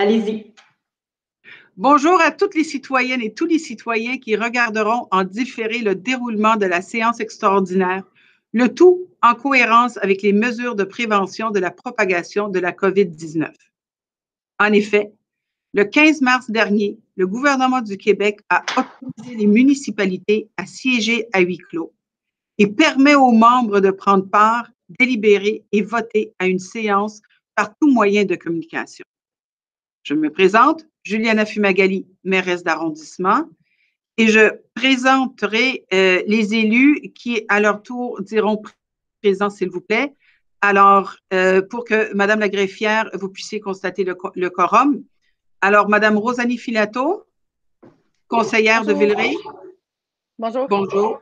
Allez-y. Bonjour à toutes les citoyennes et tous les citoyens qui regarderont en différé le déroulement de la séance extraordinaire, le tout en cohérence avec les mesures de prévention de la propagation de la COVID-19. En effet, le 15 mars dernier, le gouvernement du Québec a autorisé les municipalités à siéger à huis clos et permet aux membres de prendre part, délibérer et voter à une séance par tout moyen de communication. Je me présente, Juliana Fumagalli, mairesse d'arrondissement, et je présenterai les élus qui, à leur tour, diront présent, s'il vous plaît. Alors, pour que, Madame la greffière, vous puissiez constater le quorum. Alors, Madame Rosalie Filato, conseillère de Villeray. Bonjour. Bonjour.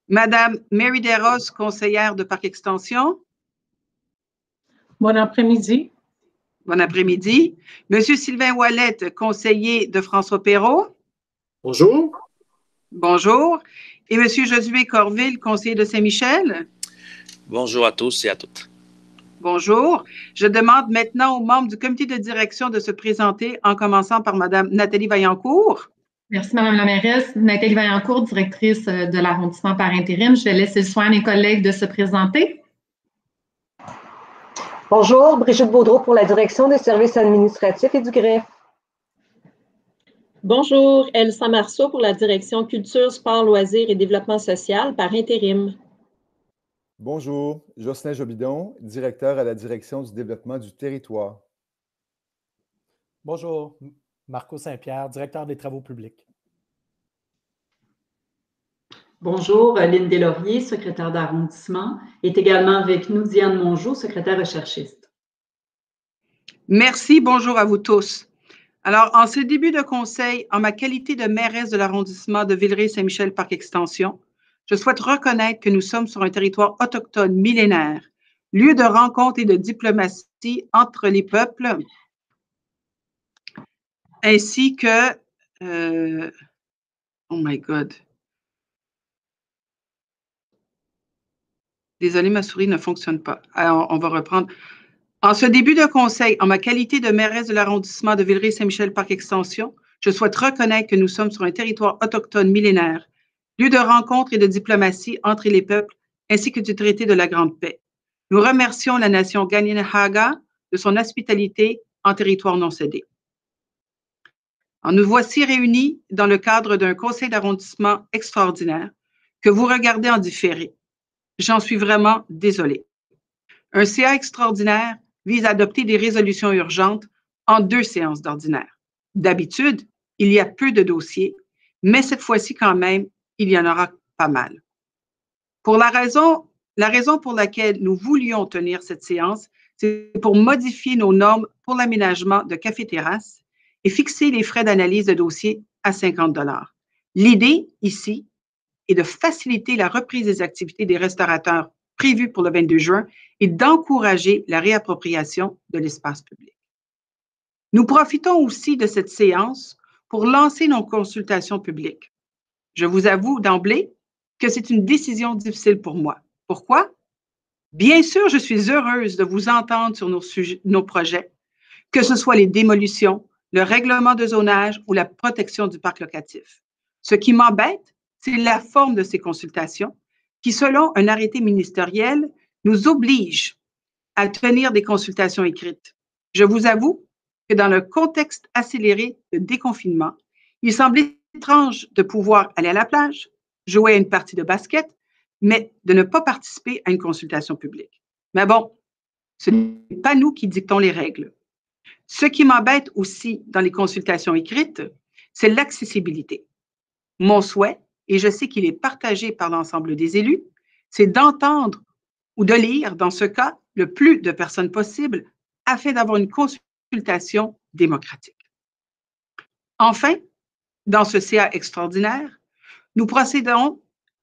Madame Mary Desroses, conseillère de Parc Extension. Bon après-midi. Bon après-midi. Monsieur Sylvain Ouellette, conseiller de François Perrault. Bonjour. Bonjour. Et Monsieur Josué Corville, conseiller de Saint-Michel. Bonjour à tous et à toutes. Bonjour. Je demande maintenant aux membres du comité de direction de se présenter, en commençant par Madame Nathalie Vaillancourt. Merci, Madame la mairesse. Nathalie Vaillancourt, directrice de l'arrondissement par intérim. Je vais laisser le soin à mes collègues de se présenter. Bonjour, Brigitte Baudreau pour la direction des services administratifs et du greffe. Bonjour, Elsa Marceau pour la direction culture, sport, loisirs et développement social par intérim. Bonjour, Jocelyn Jobidon, directeur à la direction du développement du territoire. Bonjour, Marco Saint-Pierre, directeur des travaux publics. Bonjour, Lynne Deslauriers, secrétaire d'arrondissement, est également avec nous Diane Mongeau, secrétaire recherchiste. Merci, bonjour à vous tous. Alors, en ce début de conseil, en ma qualité de mairesse de l'arrondissement de Villeray-Saint-Michel-Parc Extension, je souhaite reconnaître que nous sommes sur un territoire autochtone millénaire, lieu de rencontre et de diplomatie entre les peuples, ainsi que... oh my God. Désolée, ma souris ne fonctionne pas. Alors, on va reprendre. En ce début de conseil, en ma qualité de mairesse de l'arrondissement de Villeray-Saint-Michel-Parc Extension, je souhaite reconnaître que nous sommes sur un territoire autochtone millénaire, lieu de rencontre et de diplomatie entre les peuples, ainsi que du traité de la Grande Paix. Nous remercions la nation Kanien'kehá:ka de son hospitalité en territoire non cédé. Nous voici réunis dans le cadre d'un conseil d'arrondissement extraordinaire que vous regardez en différé. J'en suis vraiment désolée. Un CA extraordinaire vise à adopter des résolutions urgentes en 2 séances d'ordinaire. D'habitude, il y a peu de dossiers, mais cette fois-ci quand même, il y en aura pas mal. Pour la raison pour laquelle nous voulions tenir cette séance, c'est pour modifier nos normes pour l'aménagement de cafés-terrasses et fixer les frais d'analyse de dossier à 50 $. L'idée ici est de faciliter la reprise des activités des restaurateurs prévues pour le 22 juin et d'encourager la réappropriation de l'espace public. Nous profitons aussi de cette séance pour lancer nos consultations publiques. Je vous avoue d'emblée que c'est une décision difficile pour moi. Pourquoi? Bien sûr, je suis heureuse de vous entendre sur nos projets, que ce soit les démolitions, le règlement de zonage ou la protection du parc locatif. Ce qui m'embête, c'est la forme de ces consultations qui, selon un arrêté ministériel, nous oblige à tenir des consultations écrites. Je vous avoue que dans le contexte accéléré de déconfinement, il semble étrange de pouvoir aller à la plage, jouer à une partie de basket, mais de ne pas participer à une consultation publique. Mais bon, ce n'est pas nous qui dictons les règles. Ce qui m'embête aussi dans les consultations écrites, c'est l'accessibilité. Mon souhait, et je sais qu'il est partagé par l'ensemble des élus, c'est d'entendre ou de lire, dans ce cas, le plus de personnes possible afin d'avoir une consultation démocratique. Enfin, dans ce CA extraordinaire, nous procédons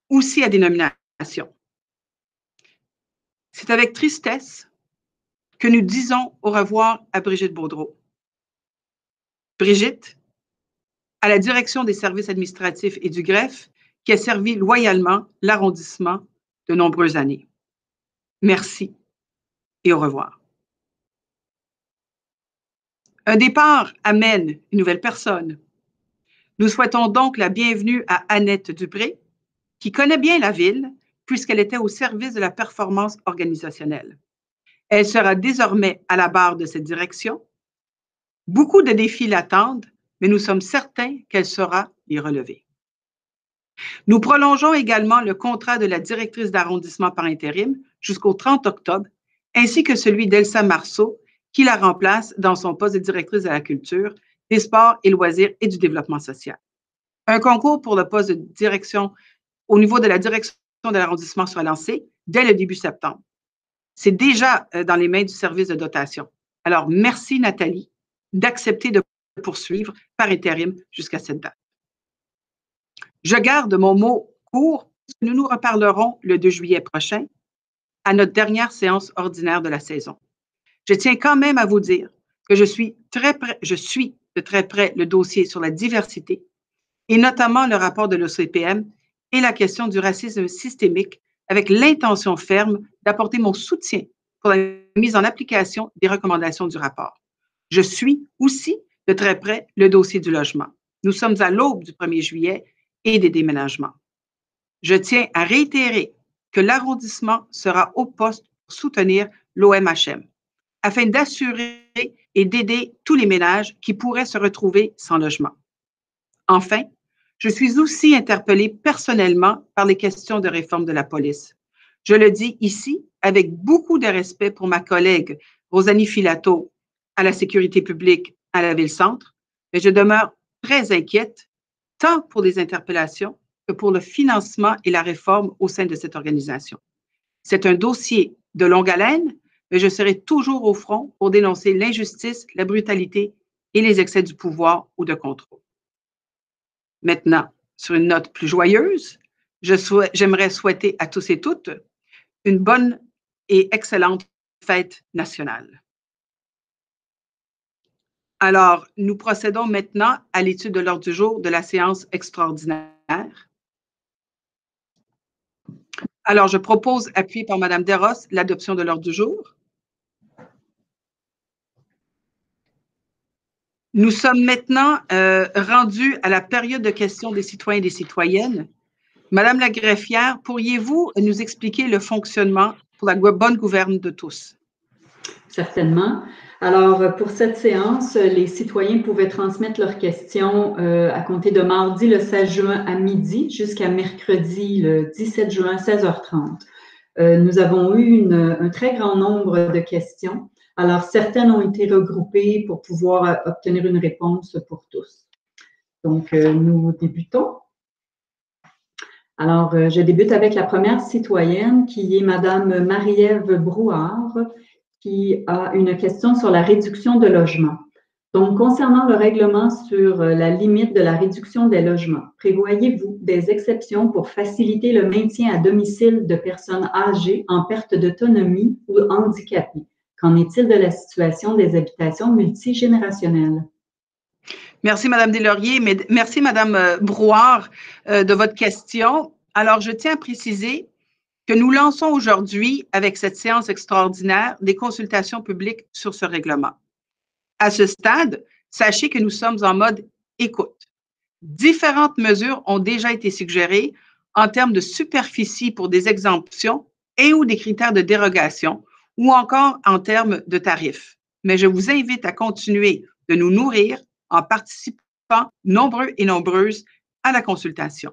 aussi à des nominations. C'est avec tristesse que nous disons au revoir à Brigitte Baudreau. Brigitte, à la direction des services administratifs et du greffe, qui a servi loyalement l'arrondissement de nombreuses années. Merci et au revoir. Un départ amène une nouvelle personne. Nous souhaitons donc la bienvenue à Annette Dupré, qui connaît bien la ville puisqu'elle était au service de la performance organisationnelle. Elle sera désormais à la barre de cette direction. Beaucoup de défis l'attendent, mais nous sommes certains qu'elle saura les relever. Nous prolongeons également le contrat de la directrice d'arrondissement par intérim jusqu'au 30 octobre, ainsi que celui d'Elsa Marceau, qui la remplace dans son poste de directrice de la culture, des sports et loisirs et du développement social. Un concours pour le poste de direction au niveau de la direction de l'arrondissement sera lancé dès le début septembre. C'est déjà dans les mains du service de dotation. Alors, merci Nathalie d'accepter de poursuivre par intérim jusqu'à cette date. Je garde mon mot court, nous nous reparlerons le 2 juillet prochain à notre dernière séance ordinaire de la saison. Je tiens quand même à vous dire que je suis de très près le dossier sur la diversité et notamment le rapport de l'OCPM et la question du racisme systémique avec l'intention ferme d'apporter mon soutien pour la mise en application des recommandations du rapport. Je suis aussi de très près le dossier du logement. Nous sommes à l'aube du 1er juillet et des déménagements. Je tiens à réitérer que l'arrondissement sera au poste pour soutenir l'OMHM afin d'assurer et d'aider tous les ménages qui pourraient se retrouver sans logement. Enfin, je suis aussi interpellée personnellement par les questions de réforme de la police. Je le dis ici avec beaucoup de respect pour ma collègue Rosalie Filato à la sécurité publique à la Ville-Centre, mais je demeure très inquiète tant pour les interpellations que pour le financement et la réforme au sein de cette organisation. C'est un dossier de longue haleine, mais je serai toujours au front pour dénoncer l'injustice, la brutalité et les excès du pouvoir ou de contrôle. Maintenant, sur une note plus joyeuse, j'aimerais souhaiter à tous et toutes une bonne et excellente fête nationale. Alors, nous procédons maintenant à l'étude de l'ordre du jour de la séance extraordinaire. Alors, je propose, appuyé par Mme Desrosses, l'adoption de l'ordre du jour. Nous sommes maintenant rendus à la période de questions des citoyens et des citoyennes. Madame la greffière, pourriez-vous nous expliquer le fonctionnement pour la bonne gouverne de tous? Certainement. Alors, pour cette séance, les citoyens pouvaient transmettre leurs questions à compter de mardi le 16 juin à midi jusqu'à mercredi le 17 juin à 16h30. Nous avons eu un très grand nombre de questions. Alors, certaines ont été regroupées pour pouvoir obtenir une réponse pour tous. Donc, nous débutons. Alors, je débute avec la première citoyenne qui est Madame Marie-Ève Brouard, qui a une question sur la réduction de logements. Donc, concernant le règlement sur la limite de la réduction des logements, prévoyez-vous des exceptions pour faciliter le maintien à domicile de personnes âgées en perte d'autonomie ou handicapées? Qu'en est-il de la situation des habitations multigénérationnelles? Merci, Mme Deslauriers. Merci, Mme Brouard, de votre question. Alors, je tiens à préciser que nous lançons aujourd'hui, avec cette séance extraordinaire, des consultations publiques sur ce règlement. À ce stade, sachez que nous sommes en mode écoute. Différentes mesures ont déjà été suggérées en termes de superficie pour des exemptions et ou des critères de dérogation, ou encore en termes de tarifs. Mais je vous invite à continuer de nous nourrir en participant nombreux et nombreuses à la consultation.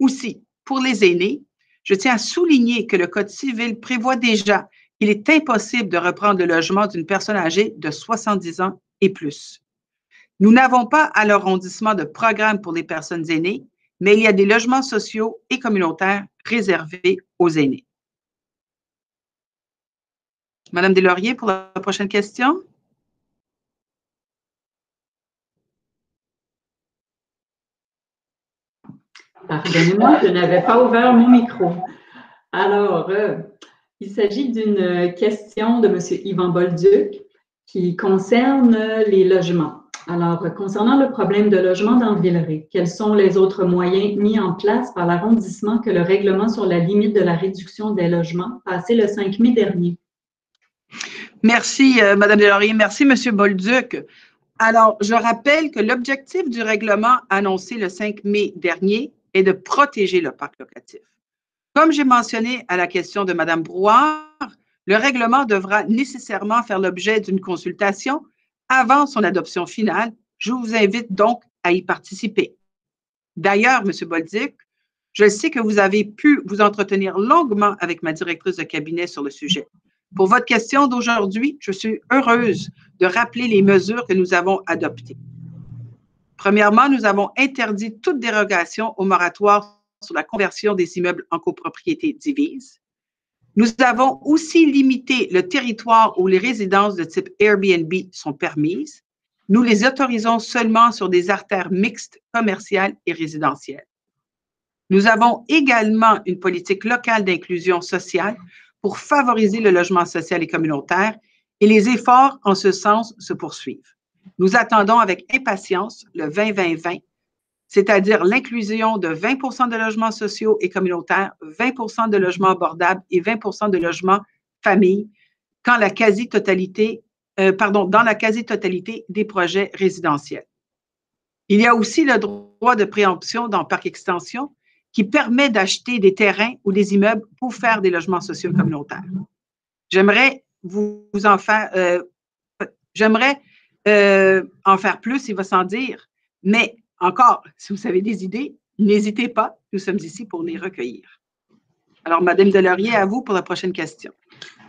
Aussi, pour les aînés, je tiens à souligner que le Code civil prévoit déjà qu'il est impossible de reprendre le logement d'une personne âgée de 70 ans et plus. Nous n'avons pas à l'arrondissement de programme pour les personnes aînées, mais il y a des logements sociaux et communautaires réservés aux aînés. Madame Deslauriers, pour la prochaine question. Pardonnez-moi, je n'avais pas ouvert mon micro. Alors, il s'agit d'une question de M. Yvan Bolduc qui concerne les logements. Alors, concernant le problème de logement dans Villeray, quels sont les autres moyens mis en place par l'arrondissement que le règlement sur la limite de la réduction des logements passé le 5 mai dernier? Merci, Mme Deslauriers. Merci, M. Bolduc. Alors, je rappelle que l'objectif du règlement annoncé le 5 mai dernier est de protéger le parc locatif. Comme j'ai mentionné à la question de Mme Brouard, le règlement devra nécessairement faire l'objet d'une consultation avant son adoption finale. Je vous invite donc à y participer. D'ailleurs, M. Bolduc, je sais que vous avez pu vous entretenir longuement avec ma directrice de cabinet sur le sujet. Pour votre question d'aujourd'hui, je suis heureuse de rappeler les mesures que nous avons adoptées. Premièrement, nous avons interdit toute dérogation au moratoire sur la conversion des immeubles en copropriété divise. Nous avons aussi limité le territoire où les résidences de type Airbnb sont permises. Nous les autorisons seulement sur des artères mixtes, commerciales et résidentielles. Nous avons également une politique locale d'inclusion sociale pour favoriser le logement social et communautaire, et les efforts en ce sens se poursuivent. Nous attendons avec impatience le 20-20-20, c'est-à-dire l'inclusion de 20 % de logements sociaux et communautaires, 20 % de logements abordables et 20 % de logements familles, dans la quasi-totalité des projets résidentiels. Il y a aussi le droit de préemption dans Parc Extension qui permet d'acheter des terrains ou des immeubles pour faire des logements sociaux communautaires. J'aimerais en faire plus, il va sans dire, mais encore, si vous avez des idées, n'hésitez pas, nous sommes ici pour les recueillir. Alors, Mme Deslauriers, à vous pour la prochaine question.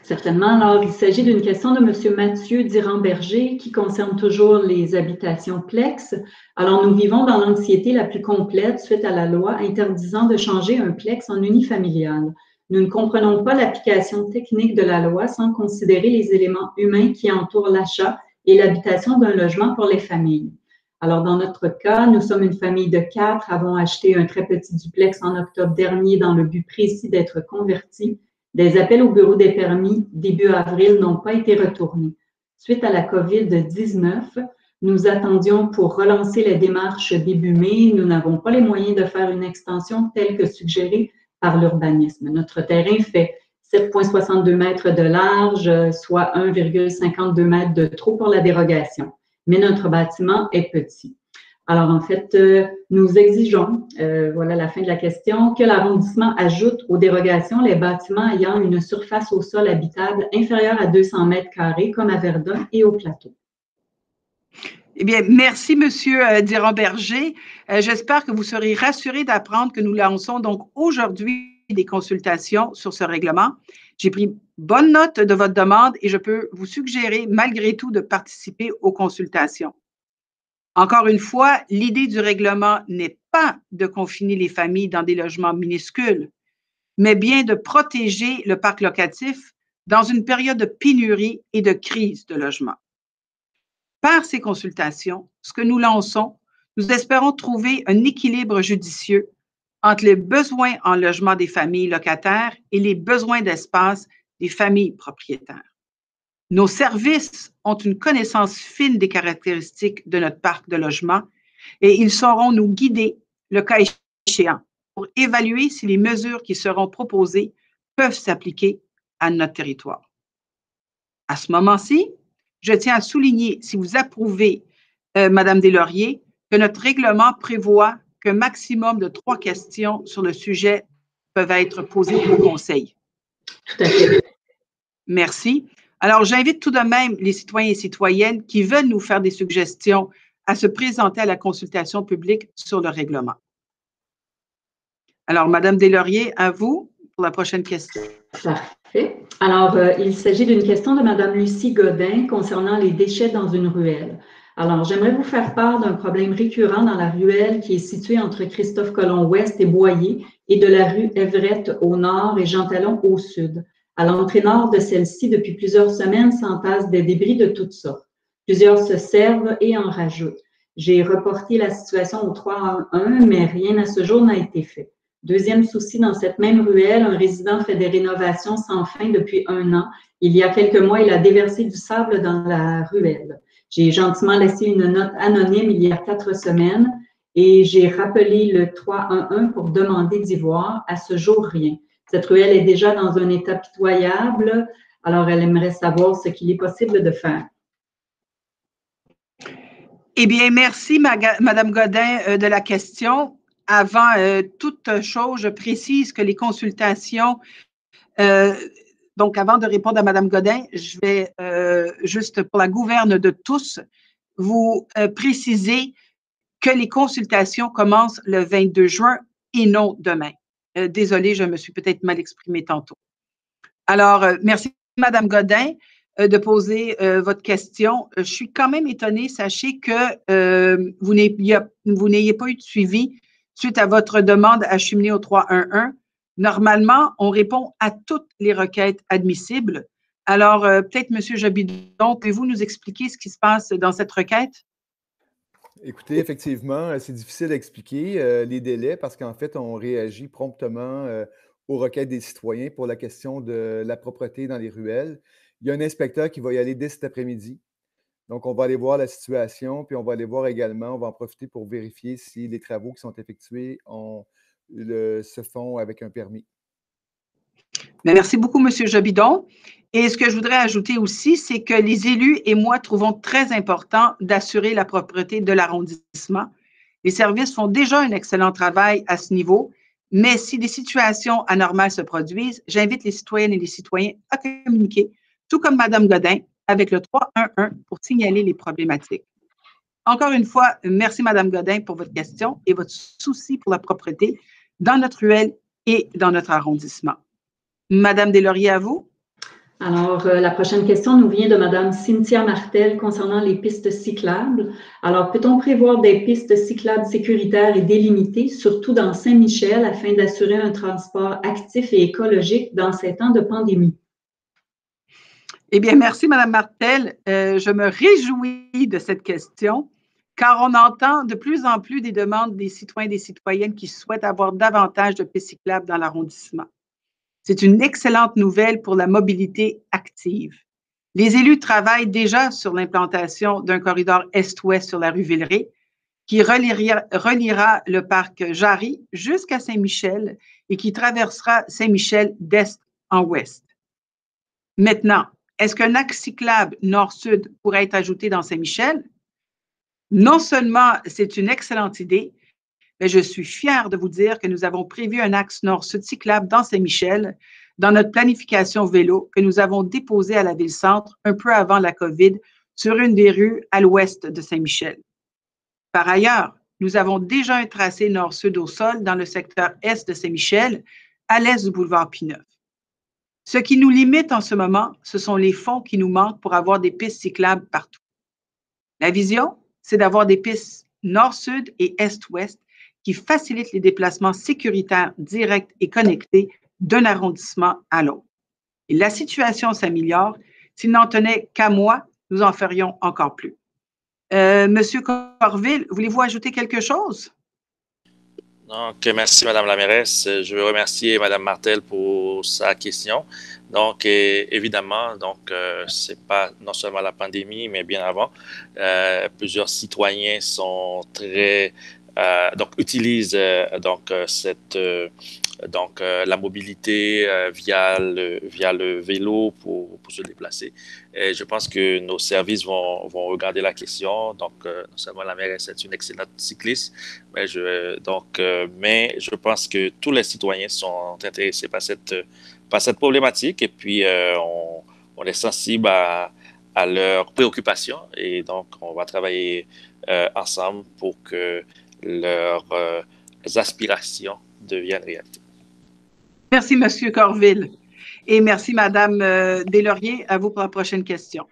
Certainement. Alors, il s'agit d'une question de M. Mathieu Dirand-Berger qui concerne toujours les habitations Plex. Alors, nous vivons dans l'anxiété la plus complète suite à la loi interdisant de changer un Plex en unifamilial. Nous ne comprenons pas l'application technique de la loi sans considérer les éléments humains qui entourent l'achat et l'habitation d'un logement pour les familles. Alors, dans notre cas, nous sommes une famille de 4, avons acheté un très petit duplex en octobre dernier dans le but précis d'être convertis. Des appels au bureau des permis début avril n'ont pas été retournés. Suite à la COVID-19, nous attendions pour relancer les démarches début mai. Nous n'avons pas les moyens de faire une extension telle que suggérée par l'urbanisme. Notre terrain fait 7,62 mètres de large, soit 1,52 mètres de trop pour la dérogation. Mais notre bâtiment est petit. Alors, en fait, nous exigeons, voilà la fin de la question, que l'arrondissement ajoute aux dérogations les bâtiments ayant une surface au sol habitable inférieure à 200 mètres carrés, comme à Verdun et au Plateau. Eh bien, merci, M. Dirand-Berger. J'espère que vous serez rassurés d'apprendre que nous lançons donc aujourd'hui des consultations sur ce règlement. J'ai pris bonne note de votre demande et je peux vous suggérer, malgré tout, de participer aux consultations. Encore une fois, l'idée du règlement n'est pas de confiner les familles dans des logements minuscules, mais bien de protéger le parc locatif dans une période de pénurie et de crise de logement. Par ces consultations, ce que nous lançons, nous espérons trouver un équilibre judicieux entre les besoins en logement des familles locataires et les besoins d'espace des familles propriétaires. Nos services ont une connaissance fine des caractéristiques de notre parc de logement et ils sauront nous guider, le cas échéant, pour évaluer si les mesures qui seront proposées peuvent s'appliquer à notre territoire. À ce moment-ci, je tiens à souligner, si vous approuvez, Mme Deslauriers, que notre règlement prévoit qu'un maximum de 3 questions sur le sujet peuvent être posées au Conseil. Tout à fait. Merci. Alors, j'invite tout de même les citoyens et citoyennes qui veulent nous faire des suggestions à se présenter à la consultation publique sur le règlement. Alors, Mme Deslauriers, à vous pour la prochaine question. Parfait. Alors, il s'agit d'une question de Mme Lucie Godin concernant les déchets dans une ruelle. Alors, j'aimerais vous faire part d'un problème récurrent dans la ruelle qui est située entre Christophe-Colomb-Ouest et Boyer et de la rue Everett au nord et Jean Talon au sud. À l'entrée nord de celle-ci, depuis plusieurs semaines, s'entassent des débris de toutes sortes. Plusieurs se servent et en rajoutent. J'ai reporté la situation au 3-1, mais rien à ce jour n'a été fait. Deuxième souci, dans cette même ruelle, un résident fait des rénovations sans fin depuis 1 an. Il y a quelques mois, il a déversé du sable dans la ruelle. J'ai gentiment laissé une note anonyme il y a 4 semaines et j'ai rappelé le 311 pour demander d'y voir. À ce jour, rien. Cette ruelle est déjà dans un état pitoyable. Alors, elle aimerait savoir ce qu'il est possible de faire. Eh bien, merci, Madame Godin, de la question. Avant toute chose, je précise que les consultations, donc avant de répondre à Madame Godin, je vais juste pour la gouverne de tous, vous préciser que les consultations commencent le 22 juin et non demain. Désolée, je me suis peut-être mal exprimée tantôt. Alors, merci, Madame Godin, de poser votre question. Je suis quand même étonnée, sachez que vous n'ayez pas eu de suivi suite à votre demande acheminée au 311. Normalement, on répond à toutes les requêtes admissibles. Alors, peut-être, M. Jobidon, pouvez-vous nous expliquer ce qui se passe dans cette requête? Écoutez, effectivement, c'est difficile à expliquer les délais parce qu'en fait, on réagit promptement aux requêtes des citoyens pour la question de la propreté dans les ruelles. Il y a un inspecteur qui va y aller dès cet après-midi. Donc, on va aller voir la situation, puis on va aller voir également, on va en profiter pour vérifier si les travaux qui sont effectués se font avec un permis. Merci beaucoup, M. Jobidon. Et ce que je voudrais ajouter aussi, c'est que les élus et moi trouvons très important d'assurer la propreté de l'arrondissement. Les services font déjà un excellent travail à ce niveau, mais si des situations anormales se produisent, j'invite les citoyennes et les citoyens à communiquer, tout comme Mme Godin, avec le 311 pour signaler les problématiques. Encore une fois, merci Mme Godin pour votre question et votre souci pour la propreté dans notre ruelle et dans notre arrondissement. Madame Deslauriers, à vous. Alors, la prochaine question nous vient de Mme Cynthia Martel concernant les pistes cyclables. Alors, peut-on prévoir des pistes cyclables sécuritaires et délimitées, surtout dans Saint-Michel, afin d'assurer un transport actif et écologique dans ces temps de pandémie? Eh bien, merci, Mme Martel. Je me réjouis de cette question, car on entend de plus en plus des demandes des citoyens et des citoyennes qui souhaitent avoir davantage de pistes cyclables dans l'arrondissement. C'est une excellente nouvelle pour la mobilité active. Les élus travaillent déjà sur l'implantation d'un corridor est-ouest sur la rue Villeray qui reliera le parc Jarry jusqu'à Saint-Michel et qui traversera Saint-Michel d'est en ouest. Maintenant, est-ce qu'un axe cyclable nord-sud pourrait être ajouté dans Saint-Michel? Non seulement c'est une excellente idée, mais je suis fière de vous dire que nous avons prévu un axe nord-sud cyclable dans Saint-Michel dans notre planification vélo que nous avons déposée à la Ville-Centre un peu avant la COVID sur une des rues à l'ouest de Saint-Michel. Par ailleurs, nous avons déjà un tracé nord-sud au sol dans le secteur est de Saint-Michel, à l'est du boulevard Pineuf. Ce qui nous limite en ce moment, ce sont les fonds qui nous manquent pour avoir des pistes cyclables partout. La vision, c'est d'avoir des pistes nord-sud et est-ouest qui facilitent les déplacements sécuritaires directs et connectés d'un arrondissement à l'autre. Et la situation s'améliore. S'il n'en tenait qu'à moi, nous en ferions encore plus. Monsieur Corville, voulez-vous ajouter quelque chose? Donc, merci, Madame la mairesse. Je veux remercier Madame Martel pour sa question. Donc, évidemment, c'est pas non seulement la pandémie, mais bien avant, plusieurs citoyens sont très utilisent la mobilité via le vélo pour se déplacer. Et je pense que nos services vont regarder la question. Donc, non seulement la mairesse est une excellente cycliste, mais je pense que tous les citoyens sont intéressés par cette problématique et puis on est sensible à leurs préoccupations et donc on va travailler ensemble pour que leurs aspirations deviennent réalité. Merci, M. Corville. Et merci, Mme Deslauriers. À vous pour la prochaine question.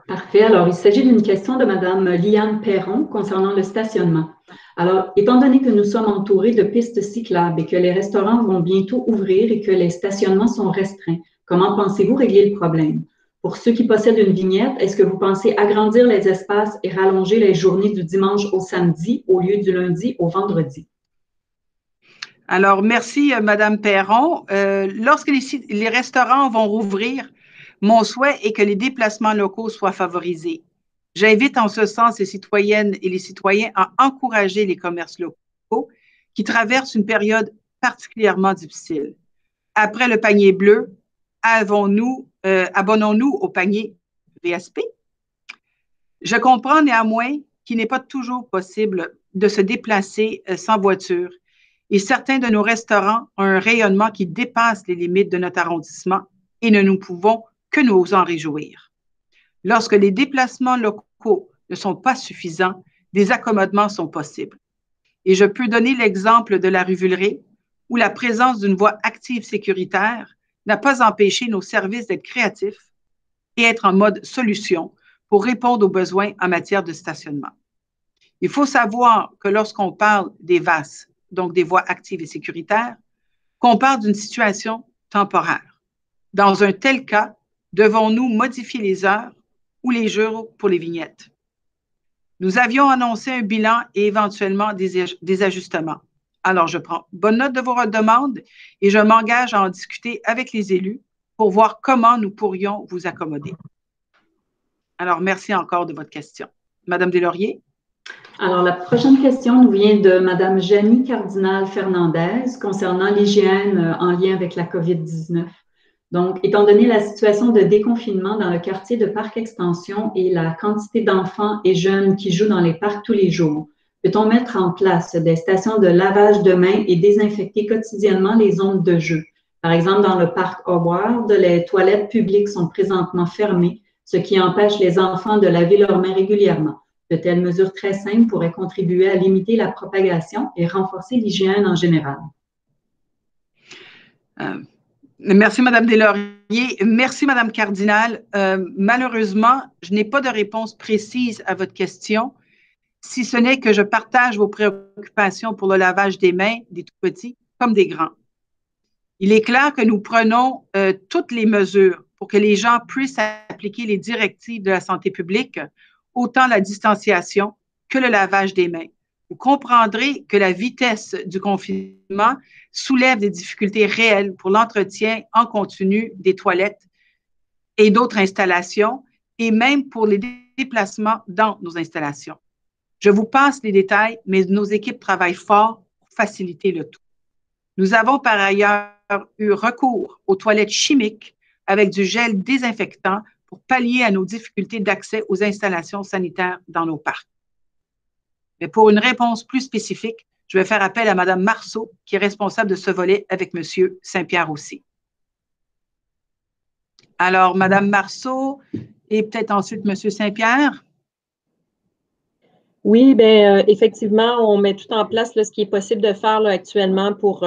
Parfait. Alors, il s'agit d'une question de Mme Liane Perron concernant le stationnement. Alors, étant donné que nous sommes entourés de pistes cyclables et que les restaurants vont bientôt ouvrir et que les stationnements sont restreints, comment pensez-vous régler le problème? Pour ceux qui possèdent une vignette, est-ce que vous pensez agrandir les espaces et rallonger les journées du dimanche au samedi au lieu du lundi au vendredi? Alors, merci, Mme Perron. Lorsque les restaurants vont rouvrir, mon souhait est que les déplacements locaux soient favorisés. J'invite en ce sens les citoyennes et les citoyens à encourager les commerces locaux qui traversent une période particulièrement difficile. Après le panier bleu, abonnons-nous au panier VSP? Je comprends néanmoins qu'il n'est pas toujours possible de se déplacer sans voiture et certains de nos restaurants ont un rayonnement qui dépasse les limites de notre arrondissement et ne nous pouvons que nous en réjouir. Lorsque les déplacements locaux ne sont pas suffisants, des accommodements sont possibles. Et je peux donner l'exemple de la rue Villeray, où la présence d'une voie active sécuritaire n'a pas empêché nos services d'être créatifs et être en mode solution pour répondre aux besoins en matière de stationnement. Il faut savoir que lorsqu'on parle des VAS, donc des voies actives et sécuritaires, qu'on parle d'une situation temporaire. Dans un tel cas, devons-nous modifier les heures ou les jours pour les vignettes? Nous avions annoncé un bilan et éventuellement des ajustements. Alors, je prends bonne note de vos demandes et je m'engage à en discuter avec les élus pour voir comment nous pourrions vous accommoder. Alors, merci encore de votre question. Madame Deslauriers? Alors, la prochaine question nous vient de Madame Janie Cardinal-Fernandez concernant l'hygiène en lien avec la COVID-19. Donc, étant donné la situation de déconfinement dans le quartier de Parc Extension et la quantité d'enfants et jeunes qui jouent dans les parcs tous les jours, peut-on mettre en place des stations de lavage de mains et désinfecter quotidiennement les zones de jeu? Par exemple, dans le parc Howard, les toilettes publiques sont présentement fermées, ce qui empêche les enfants de laver leurs mains régulièrement. De telles mesures très simples pourraient contribuer à limiter la propagation et renforcer l'hygiène en général. Merci, Mme Deslauriers. Merci, Mme Cardinal. Malheureusement, je n'ai pas de réponse précise à votre question, si ce n'est que je partage vos préoccupations pour le lavage des mains des tout-petits comme des grands. Il est clair que nous prenons toutes les mesures pour que les gens puissent appliquer les directives de la santé publique, autant la distanciation que le lavage des mains. Vous comprendrez que la vitesse du confinement soulève des difficultés réelles pour l'entretien en continu des toilettes et d'autres installations, et même pour les déplacements dans nos installations. Je vous passe les détails, mais nos équipes travaillent fort pour faciliter le tout. Nous avons par ailleurs eu recours aux toilettes chimiques avec du gel désinfectant pour pallier à nos difficultés d'accès aux installations sanitaires dans nos parcs. Mais pour une réponse plus spécifique, je vais faire appel à Mme Marceau, qui est responsable de ce volet avec M. Saint-Pierre aussi. Alors, Mme Marceau et peut-être ensuite M. Saint-Pierre. Oui, bien, effectivement, on met tout en place là, ce qui est possible de faire là, actuellement pour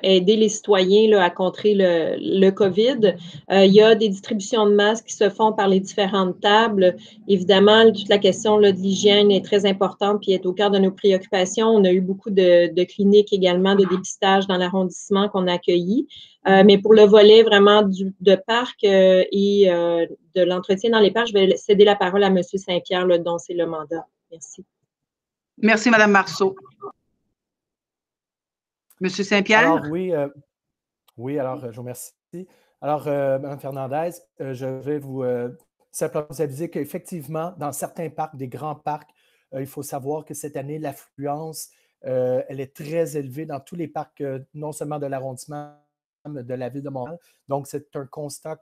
aider les citoyens là, à contrer le COVID. Il y a des distributions de masques qui se font par les différentes tables. Évidemment, toute la question là, de l'hygiène est très importante et est au cœur de nos préoccupations. On a eu beaucoup de cliniques également de dépistage dans l'arrondissement qu'on a accueillis. Mais pour le volet vraiment de parc et de l'entretien dans les parcs, je vais céder la parole à M. Saint-Pierre, là, dont c'est le mandat. Merci. Merci, Mme Marceau. Monsieur Saint-Pierre? Alors, oui, alors, je vous remercie. Alors, Mme Fernandez, je vais vous simplement vous aviser qu'effectivement, dans certains parcs, des grands parcs, il faut savoir que cette année, l'affluence, elle est très élevée dans tous les parcs, non seulement de l'arrondissement de la Ville de Montréal. Donc, c'est un constat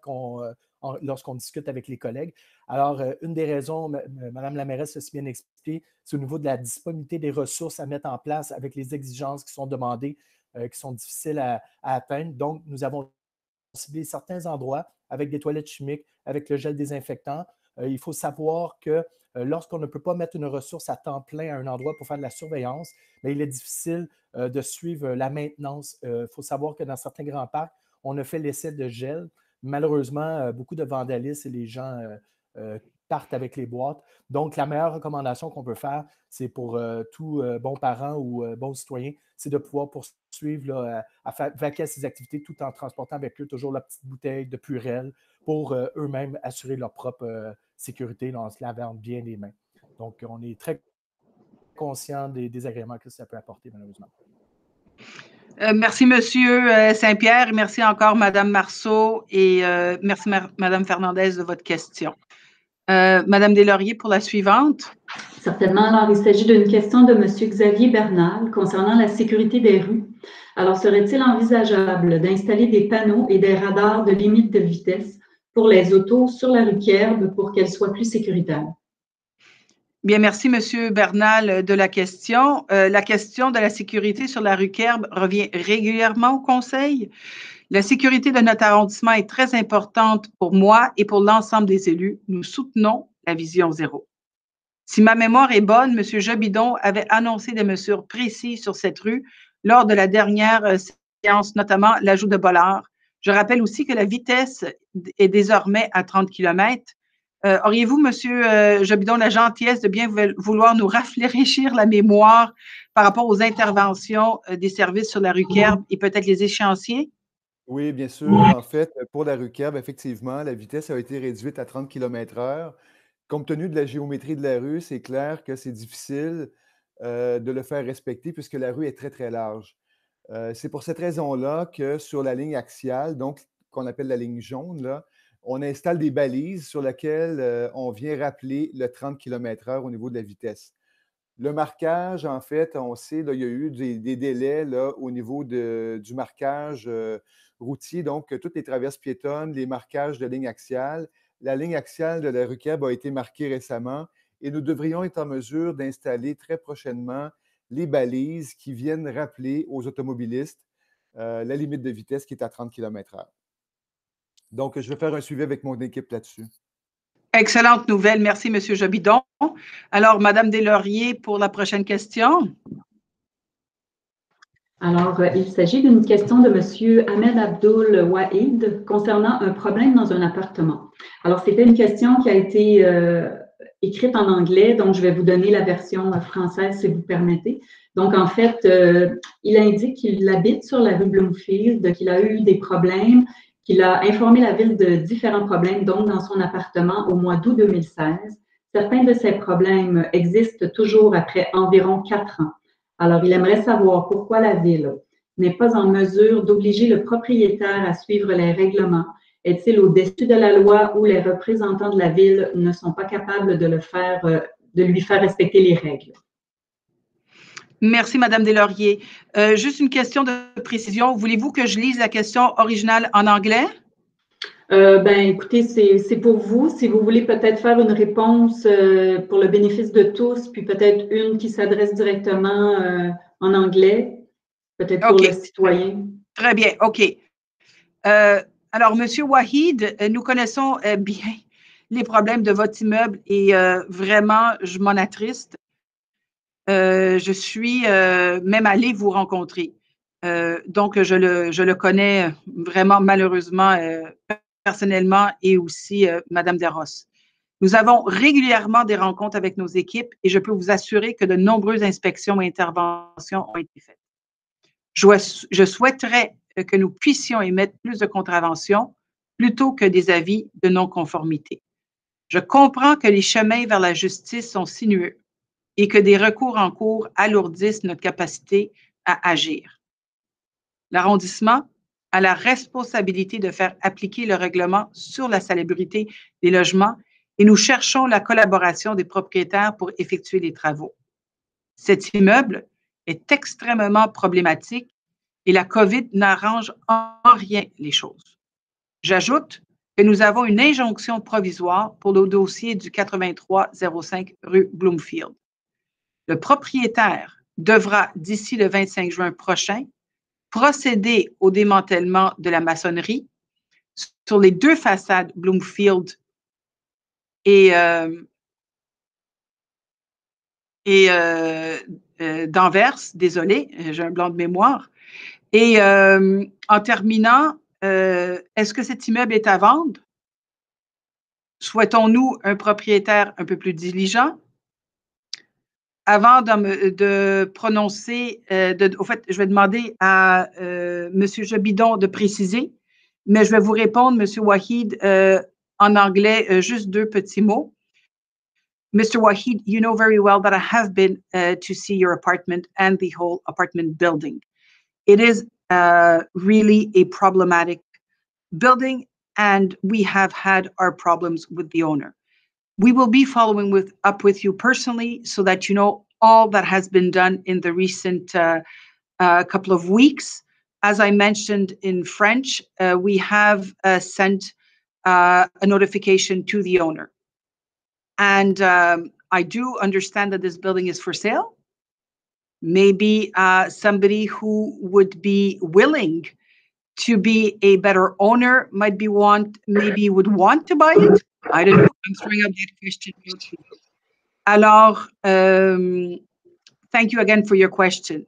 lorsqu'on discute avec les collègues. Alors, une des raisons, Mme la mairesse l'a si bien expliqué, c'est au niveau de la disponibilité des ressources à mettre en place avec les exigences qui sont demandées, qui sont difficiles à atteindre. Donc, nous avons ciblé certains endroits avec des toilettes chimiques, avec le gel désinfectant. Il faut savoir que lorsqu'on ne peut pas mettre une ressource à temps plein à un endroit pour faire de la surveillance, mais il est difficile de suivre la maintenance. Il faut savoir que dans certains grands parcs, on a fait l'essai de gel. Malheureusement, beaucoup de vandalisme et les gens partent avec les boîtes. Donc, la meilleure recommandation qu'on peut faire, c'est pour tout bon parent ou bon citoyen, c'est de pouvoir poursuivre là, à faire vaquer à ces activités tout en transportant avec eux toujours la petite bouteille de Purell pour eux-mêmes assurer leur propre sécurité là, en se lavant bien les mains. Donc, on est très conscient des désagréments que ça peut apporter, malheureusement. Merci, M. Saint-Pierre. Merci encore, Mme Marceau. Et merci, Mme Fernandez, de votre question. Mme Deslauriers, pour la suivante. Certainement. Alors, il s'agit d'une question de M. Xavier Bernal concernant la sécurité des rues. Alors, serait-il envisageable d'installer des panneaux et des radars de limite de vitesse pour les autos sur la rue Kierbe pour qu'elles soient plus sécuritaires? Bien, merci, M. Bernal, de la question. La question de la sécurité sur la rue Kierbe revient régulièrement au Conseil. La sécurité de notre arrondissement est très importante pour moi et pour l'ensemble des élus. Nous soutenons la vision zéro. Si ma mémoire est bonne, M. Jobidon avait annoncé des mesures précises sur cette rue lors de la dernière séance, notamment l'ajout de bollards. Je rappelle aussi que la vitesse est désormais à 30 km. Auriez-vous, M. Jobidon, la gentillesse de bien vouloir nous rafraîchir la mémoire par rapport aux interventions des services sur la rue Kierbe et peut-être les échéanciers? Oui, bien sûr. En fait, pour la rue Kierbe, effectivement, la vitesse a été réduite à 30 km/h. Compte tenu de la géométrie de la rue, c'est clair que c'est difficile de le faire respecter puisque la rue est très, très large. C'est pour cette raison-là que sur la ligne axiale, donc qu'on appelle la ligne jaune, là, on installe des balises sur lesquelles on vient rappeler le 30 km/h au niveau de la vitesse. Le marquage, en fait, on sait, là, il y a eu des délais là, au niveau du marquage routier, donc toutes les traverses piétonnes, les marquages de ligne axiale. La ligne axiale de la rue Kierbe a été marquée récemment et nous devrions être en mesure d'installer très prochainement les balises qui viennent rappeler aux automobilistes la limite de vitesse qui est à 30 km/h. Donc, je vais faire un suivi avec mon équipe là-dessus. Excellente nouvelle. Merci, M. Jobidon. Alors, Mme Deslauriers, pour la prochaine question. Alors, il s'agit d'une question de M. Ahmed Abdoul Wahid concernant un problème dans un appartement. Alors, c'était une question qui a été écrite en anglais, donc je vais vous donner la version française si vous permettez. Donc, en fait, il indique qu'il habite sur la rue Bloomfield, qu'il a eu des problèmes, qu'il a informé la ville de différents problèmes, donc dans son appartement au mois d'août 2016. Certains de ces problèmes existent toujours après environ 4 ans. Alors, il aimerait savoir pourquoi la ville n'est pas en mesure d'obliger le propriétaire à suivre les règlements. Est-il au-dessus de la loi ou les représentants de la ville ne sont pas capables de lui faire respecter les règles? Merci, Mme Deslauriers. Juste une question de précision. Voulez-vous que je lise la question originale en anglais? Écoutez, c'est pour vous. Si vous voulez peut-être faire une réponse pour le bénéfice de tous, puis peut-être une qui s'adresse directement en anglais, peut-être pour le citoyen. Très bien, OK. Alors, M. Wahid, nous connaissons bien les problèmes de votre immeuble et vraiment, je m'en attriste. Je suis même allée vous rencontrer. Donc, je le connais vraiment malheureusement personnellement et aussi Mme Desrosses. Nous avons régulièrement des rencontres avec nos équipes et je peux vous assurer que de nombreuses inspections et interventions ont été faites. Je souhaiterais que nous puissions émettre plus de contraventions plutôt que des avis de non-conformité. Je comprends que les chemins vers la justice sont sinueux et que des recours en cours alourdissent notre capacité à agir. L'arrondissement a la responsabilité de faire appliquer le règlement sur la salubrité des logements et nous cherchons la collaboration des propriétaires pour effectuer les travaux. Cet immeuble est extrêmement problématique et la COVID n'arrange en rien les choses. J'ajoute que nous avons une injonction provisoire pour le dossier du 8305 rue Bloomfield. Le propriétaire devra, d'ici le 25 juin prochain, procéder au démantèlement de la maçonnerie sur les 2 façades Bloomfield et d'Anvers, désolé, j'ai un blanc de mémoire. Et en terminant, est-ce que cet immeuble est à vendre? Souhaitons-nous un propriétaire un peu plus diligent? Avant de prononcer, au fait, je vais demander à M. Jobidon de préciser, mais je vais vous répondre, M. Wahid, en anglais, juste 2 petits mots. Mr. Wahid, you know very well that I have been to see your apartment and the whole apartment building. It is really a problematic building, and we have had our problems with the owner. We will be following up with you personally so that you know all that has been done in the recent couple of weeks. as I mentioned in French, we have sent a notification to the owner. And I do understand that this building is for sale. Maybe somebody who would be willing to be a better owner maybe would want to buy it. I don't know. I'm throwing up that question. Alors, thank you again for your question.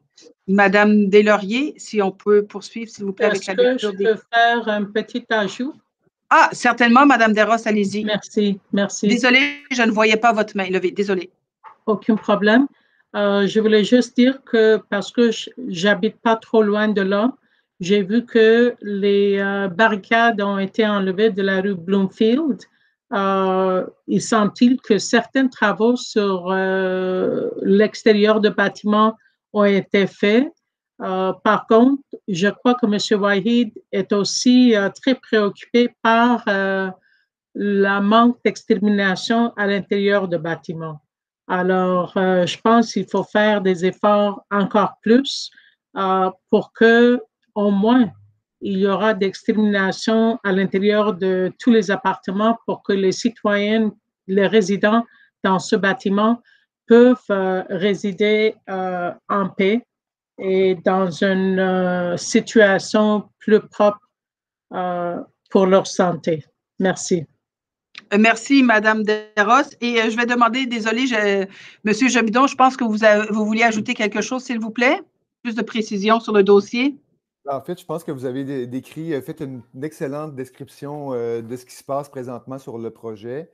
Madame Deslauriers, si on peut poursuivre, s'il vous plaît, avec la lecture. Est-ce que je peux faire un petit ajout? Ah, certainement, Madame Desrosses, allez-y. Merci, merci. Désolée, je ne voyais pas votre main levée. Désolée. Aucun problème. Je voulais juste dire que parce que j'habite pas trop loin de là, j'ai vu que les barricades ont été enlevées de la rue Bloomfield. Il semble-t-il que certains travaux sur l'extérieur du bâtiment ont été faits. Par contre, je crois que M. Waheed est aussi très préoccupé par la manque d'extermination à l'intérieur du bâtiment. Alors, je pense qu'il faut faire des efforts encore plus pour que, au moins, il y aura d'extermination à l'intérieur de tous les appartements pour que les citoyens, les résidents dans ce bâtiment peuvent résider en paix et dans une situation plus propre pour leur santé. Merci. Merci, Madame Desrosses. Et je vais demander, désolé, Monsieur Jobidon, je pense que vous vouliez ajouter quelque chose, s'il vous plaît? Plus de précision sur le dossier? En fait, je pense que vous avez fait une excellente description de ce qui se passe présentement sur le projet.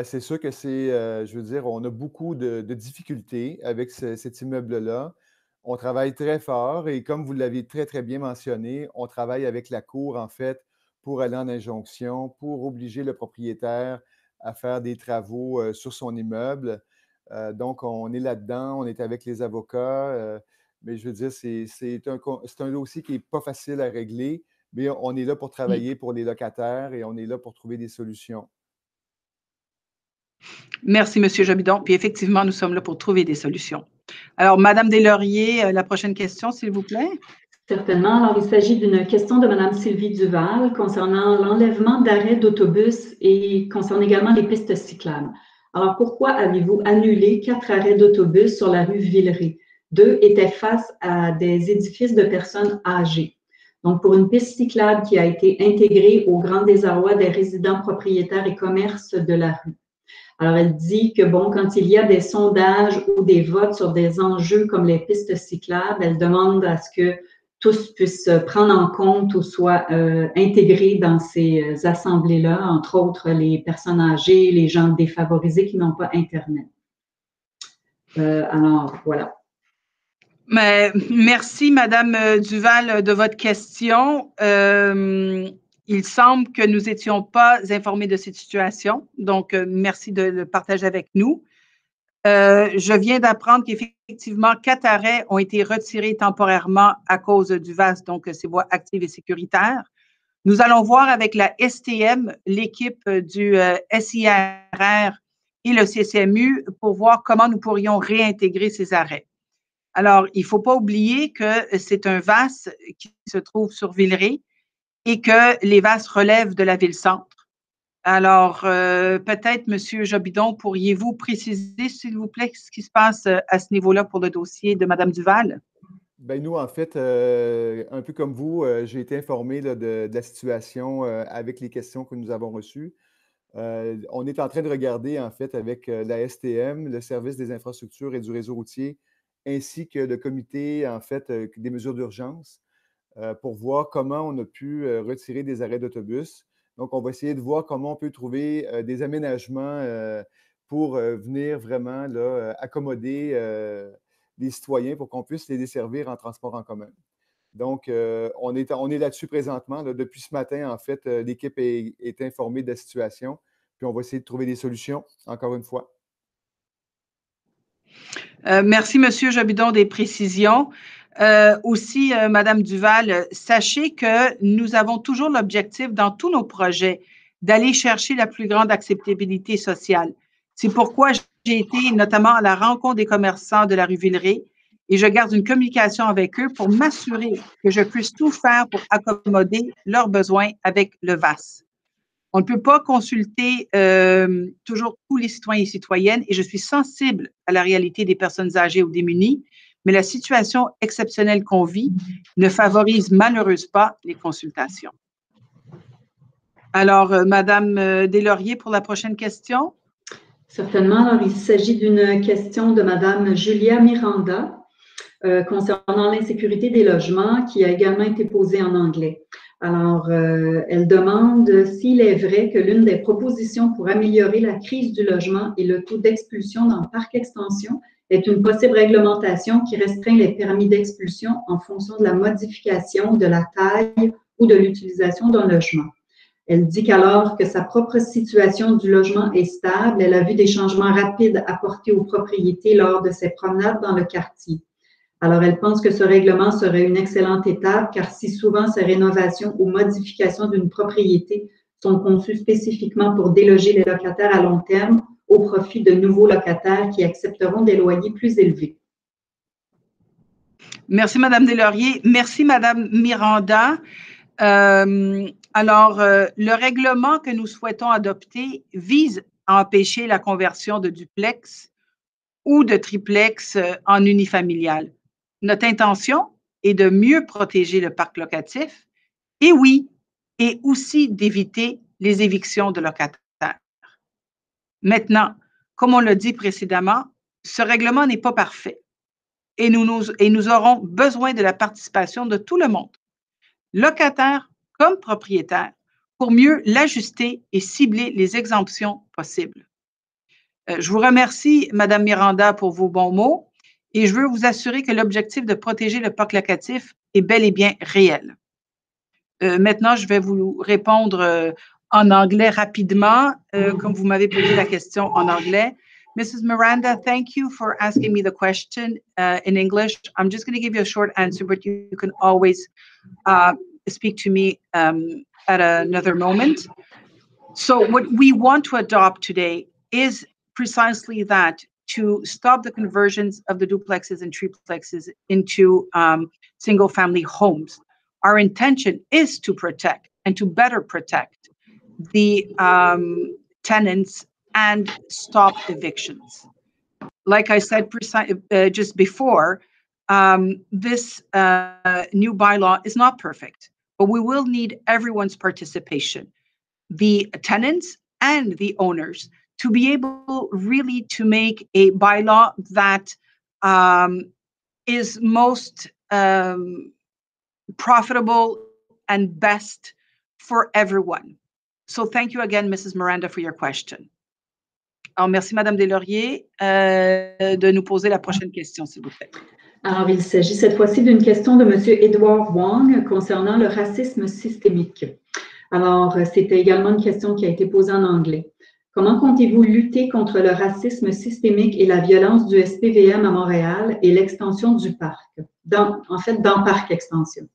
C'est sûr que je veux dire, on a beaucoup de difficultés avec cet immeuble-là. On travaille très fort et comme vous l'avez très, très bien mentionné, on travaille avec la Cour, en fait, pour aller en injonction, pour obliger le propriétaire à faire des travaux sur son immeuble. Donc, on est là-dedans, on est avec les avocats, mais je veux dire, c'est un dossier qui n'est pas facile à régler, mais on est là pour travailler pour les locataires et on est là pour trouver des solutions. Merci, M. Jobidon. Puis effectivement, nous sommes là pour trouver des solutions. Alors, Madame Deslauriers, la prochaine question, s'il vous plaît. Certainement. Alors, il s'agit d'une question de Mme Sylvie Duval concernant l'enlèvement d'arrêts d'autobus et concerne également les pistes cyclables. Alors, pourquoi avez-vous annulé 4 arrêts d'autobus sur la rue Villeray? 2 étaient face à des édifices de personnes âgées. Donc, pour une piste cyclable qui a été intégrée au grand désarroi des résidents propriétaires et commerces de la rue. Alors, elle dit que, bon, quand il y a des sondages ou des votes sur des enjeux comme les pistes cyclables, elle demande à ce que tous puissent prendre en compte ou soient intégrés dans ces assemblées-là, entre autres les personnes âgées, les gens défavorisés qui n'ont pas Internet. Alors, voilà. Mais, merci, Madame Duval, de votre question. Il semble que nous n'étions pas informés de cette situation, donc merci de le partager avec nous. Je viens d'apprendre qu'effectivement, 4 arrêts ont été retirés temporairement à cause du VAS, donc ces voies actives et sécuritaires. Nous allons voir avec la STM, l'équipe du SIRR et le CCMU pour voir comment nous pourrions réintégrer ces arrêts. Alors, il ne faut pas oublier que c'est un VAS qui se trouve sur Villeray et que les VAS relèvent de la ville-centre. Alors, peut-être, M. Jobidon, pourriez-vous préciser, s'il vous plaît, ce qui se passe à ce niveau-là pour le dossier de Mme Duval? Bien, nous, en fait, un peu comme vous, j'ai été informé là, de la situation avec les questions que nous avons reçues. On est en train de regarder, en fait, avec la STM, le service des infrastructures et du réseau routier, ainsi que le comité, en fait, des mesures d'urgence, pour voir comment on a pu retirer des arrêts d'autobus. Donc, on va essayer de voir comment on peut trouver des aménagements pour venir vraiment là, accommoder les citoyens pour qu'on puisse les desservir en transport en commun. Donc, on est là-dessus présentement. Là. Depuis ce matin, en fait, l'équipe est informée de la situation, puis on va essayer de trouver des solutions, encore une fois. Merci, M. Jobidon, des précisions. Aussi, Mme Duval, sachez que nous avons toujours l'objectif dans tous nos projets d'aller chercher la plus grande acceptabilité sociale. C'est pourquoi j'ai été notamment à la rencontre des commerçants de la rue Villeray et je garde une communication avec eux pour m'assurer que je puisse tout faire pour accommoder leurs besoins avec le VAS. On ne peut pas consulter toujours tous les citoyens et citoyennes et je suis sensible à la réalité des personnes âgées ou démunies, mais la situation exceptionnelle qu'on vit ne favorise malheureusement pas les consultations. Alors, Madame Deslauriers, pour la prochaine question. Certainement. Alors, il s'agit d'une question de Madame Julia Miranda concernant l'insécurité des logements qui a également été posée en anglais. Alors, elle demande s'il est vrai que l'une des propositions pour améliorer la crise du logement et le taux d'expulsion dans le parc extension est une possible réglementation qui restreint les permis d'expulsion en fonction de la modification de la taille ou de l'utilisation d'un logement. Elle dit qu'alors que sa propre situation du logement est stable, elle a vu des changements rapides apportés aux propriétés lors de ses promenades dans le quartier. Alors, elle pense que ce règlement serait une excellente étape car si souvent ces rénovations ou modifications d'une propriété sont conçues spécifiquement pour déloger les locataires à long terme au profit de nouveaux locataires qui accepteront des loyers plus élevés. Merci, Madame Deslauriers. Merci, Madame Miranda. Alors, le règlement que nous souhaitons adopter vise à empêcher la conversion de duplex ou de triplex en unifamilial. Notre intention est de mieux protéger le parc locatif et oui, et aussi d'éviter les évictions de locataires. Maintenant, comme on l'a dit précédemment, ce règlement n'est pas parfait et nous aurons besoin de la participation de tout le monde, locataires comme propriétaires, pour mieux l'ajuster et cibler les exemptions possibles. Je vous remercie, Madame Miranda, pour vos bons mots et je veux vous assurer que l'objectif de protéger le parc locatif est bel et bien réel. Maintenant, je vais vous répondre en anglais rapidement, comme vous m'avez posé la question en anglais. Mrs. Miranda, thank you for asking me the question in English. I'm just going to give you a short answer, but you can always speak to me at another moment. So what we want to adopt today is precisely that, to stop the conversions of the duplexes and triplexes into single-family homes. Our intention is to protect and to better protect the tenants and stop evictions. Like I said just before, this new bylaw is not perfect, but we will need everyone's participation, the tenants and the owners, to be able really to make a bylaw that is most profitable and best for everyone. So thank you again, Mrs. Miranda, for your question. Alors, merci, Madame Deslauriers, de nous poser la prochaine question, s'il vous plaît. Alors, il s'agit cette fois-ci d'une question de M. Edward Wong concernant le racisme systémique. Alors, c'était également une question qui a été posée en anglais. Comment comptez-vous lutter contre le racisme systémique et la violence du SPVM à Montréal et l'extension du parc, dans Parc Extension?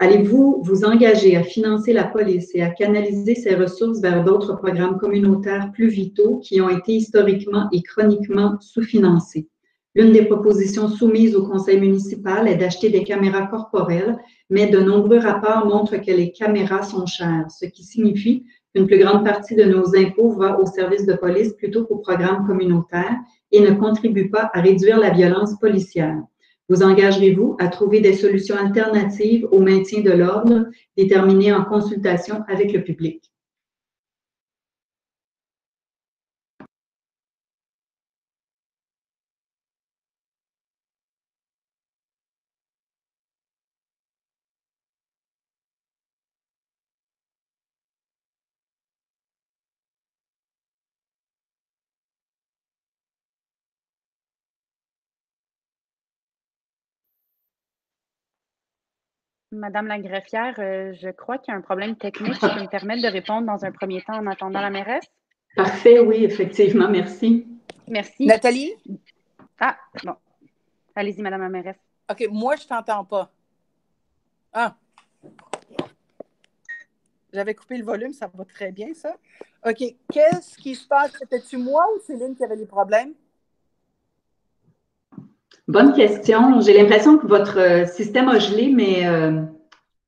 Allez-vous vous engager à financer la police et à canaliser ses ressources vers d'autres programmes communautaires plus vitaux qui ont été historiquement et chroniquement sous-financés? L'une des propositions soumises au conseil municipal est d'acheter des caméras corporelles, mais de nombreux rapports montrent que les caméras sont chères, ce qui signifie qu'une plus grande partie de nos impôts va aux services de police plutôt qu'aux programmes communautaires et ne contribue pas à réduire la violence policière. Vous engagerez-vous à trouver des solutions alternatives au maintien de l'ordre déterminé en consultation avec le public? Madame la greffière, je crois qu'il y a un problème technique. Je peux me permettre de répondre dans un premier temps en attendant la mairesse? Parfait, oui, effectivement, merci. Merci. Nathalie? Ah, bon. Allez-y, Madame la mairesse. OK, moi, je ne t'entends pas. Ah. J'avais coupé le volume, ça va très bien, ça. OK, qu'est-ce qui se passe? C'était-tu moi ou Céline qui avait les problèmes? Bonne question. J'ai l'impression que votre système a gelé, mais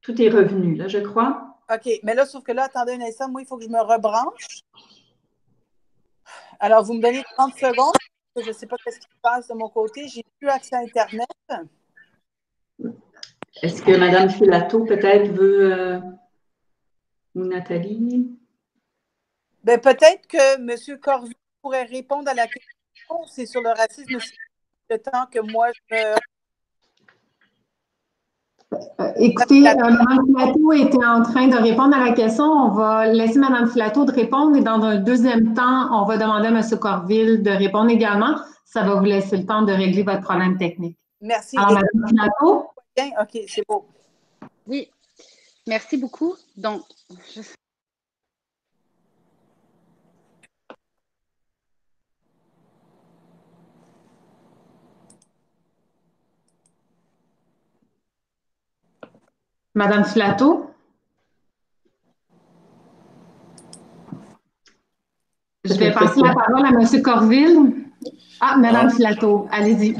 tout est revenu, là, je crois. OK, mais là, sauf que là, attendez un instant, moi, il faut que je me rebranche. Alors, vous me donnez 30 secondes. Je ne sais pas ce qui se passe de mon côté. J'ai plus accès à Internet. Est-ce que Mme Filato, peut-être, veut... ou Nathalie? Ben, peut-être que M. Corvu pourrait répondre à la question. C'est sur le racisme aussi. Le temps que moi, je me... Écoutez, Mme Filato était en train de répondre à la question. On va laisser Mme Filato de répondre et dans un deuxième temps, on va demander à M. Corville de répondre également. Ça va vous laisser le temps de régler votre problème technique. Merci. Alors, Mme Filato? OK, c'est beau. Oui, merci beaucoup. Donc, Madame Filato? Je vais passer la parole à M. Corville. Ah, Madame Filato, allez-y.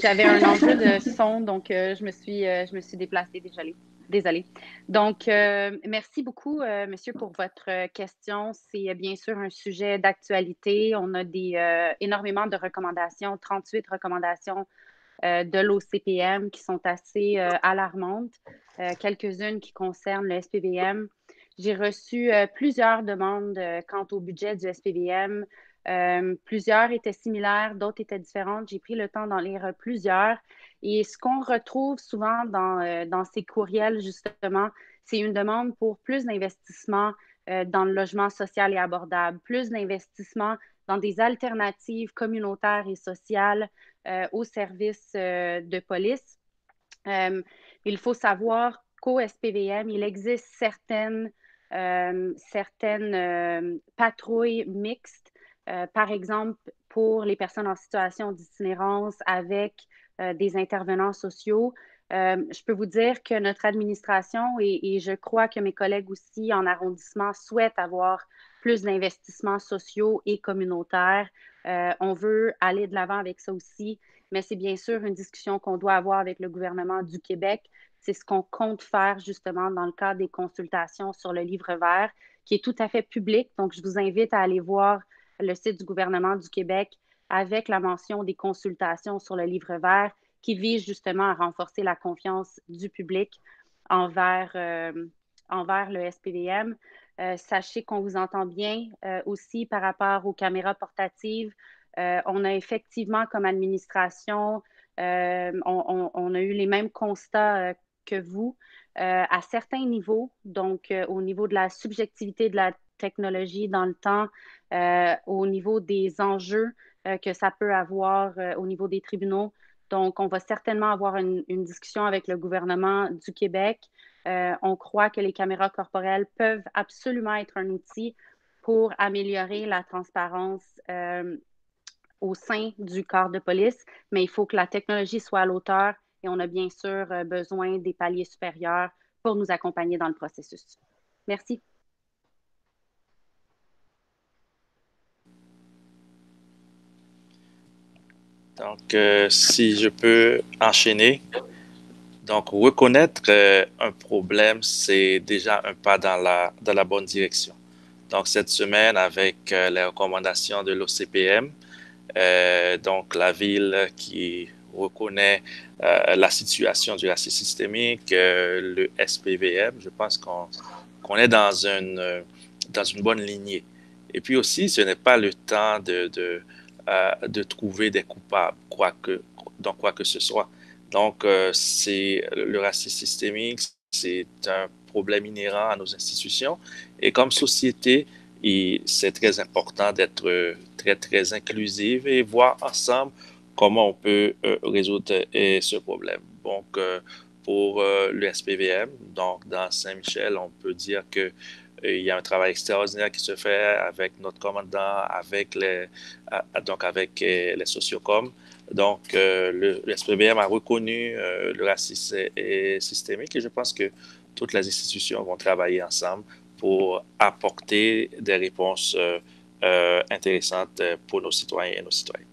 J'avais un enjeu de son, donc je me suis déplacée, désolée. Donc, merci beaucoup, monsieur, pour votre question. C'est bien sûr un sujet d'actualité. On a énormément de recommandations, 38 recommandations de l'OCPM qui sont assez alarmantes, quelques-unes qui concernent le SPVM. J'ai reçu plusieurs demandes quant au budget du SPVM. Plusieurs étaient similaires, d'autres étaient différentes. J'ai pris le temps d'en lire plusieurs. Et ce qu'on retrouve souvent dans ces courriels, justement, c'est une demande pour plus d'investissement dans le logement social et abordable, plus d'investissement dans des alternatives communautaires et sociales aux services de police. Il faut savoir qu'au SPVM, il existe certaines patrouilles mixtes, par exemple pour les personnes en situation d'itinérance avec des intervenants sociaux. Je peux vous dire que notre administration et je crois que mes collègues aussi en arrondissement souhaitent avoir plus d'investissements sociaux et communautaires. On veut aller de l'avant avec ça aussi, mais c'est bien sûr une discussion qu'on doit avoir avec le gouvernement du Québec. C'est ce qu'on compte faire justement dans le cadre des consultations sur le livre vert, qui est tout à fait public. Donc, je vous invite à aller voir le site du gouvernement du Québec avec la mention des consultations sur le livre vert qui vise justement à renforcer la confiance du public envers le SPVM. Sachez qu'on vous entend bien aussi par rapport aux caméras portatives. On a effectivement, comme administration, on a eu les mêmes constats que vous à certains niveaux, donc au niveau de la subjectivité de la technologie dans le temps, au niveau des enjeux que ça peut avoir au niveau des tribunaux. Donc, on va certainement avoir une discussion avec le gouvernement du Québec. On croit que les caméras corporelles peuvent absolument être un outil pour améliorer la transparence au sein du corps de police, mais il faut que la technologie soit à l'auteur et on a bien sûr besoin des paliers supérieurs pour nous accompagner dans le processus. Merci. Donc, si je peux enchaîner. Donc, reconnaître un problème, c'est déjà un pas dans la bonne direction. Donc, cette semaine, avec les recommandations de l'OCPM, donc la ville qui reconnaît la situation du racisme systémique, le SPVM, je pense qu'on est dans une bonne lignée. Et puis aussi, ce n'est pas le temps de trouver des coupables, dans quoi que ce soit. Donc, le racisme systémique, c'est un problème inhérent à nos institutions. Et comme société, c'est très important d'être très, très inclusive et voir ensemble comment on peut résoudre ce problème. Donc, pour le SPVM, donc dans Saint-Michel, on peut dire que il y a un travail extraordinaire qui se fait avec notre commandant, avec les sociocoms. Donc, le SPVM a reconnu le racisme systémique et je pense que toutes les institutions vont travailler ensemble pour apporter des réponses intéressantes pour nos citoyens et nos citoyennes.